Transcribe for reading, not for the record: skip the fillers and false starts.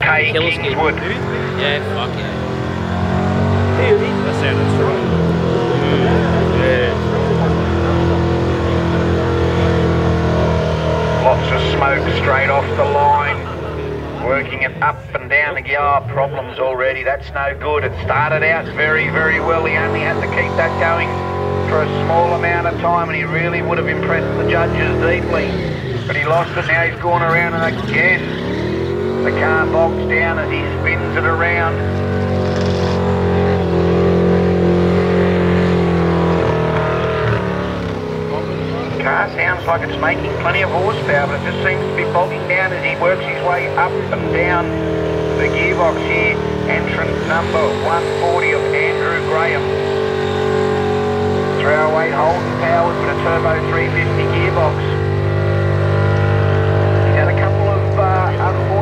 K Kingswood. Yeah, fuck yeah. That sounded strong. Yeah. Lots of smoke straight off the line. Working it up and down the gear. Problems already. That's no good. It started out very, very well. He only had to keep that going for a small amount of time, and he really would have impressed the judges deeply. But he lost it. Now he's gone around, and again the car bogs down as he spins it around. The car sounds like it's making plenty of horsepower, but it just seems to be bogging down as he works his way up and down the gearbox here. Entrant number 140 of Andrew Graham. 308 Holden powered with a turbo 350 gearbox. He's had a couple of unfortunate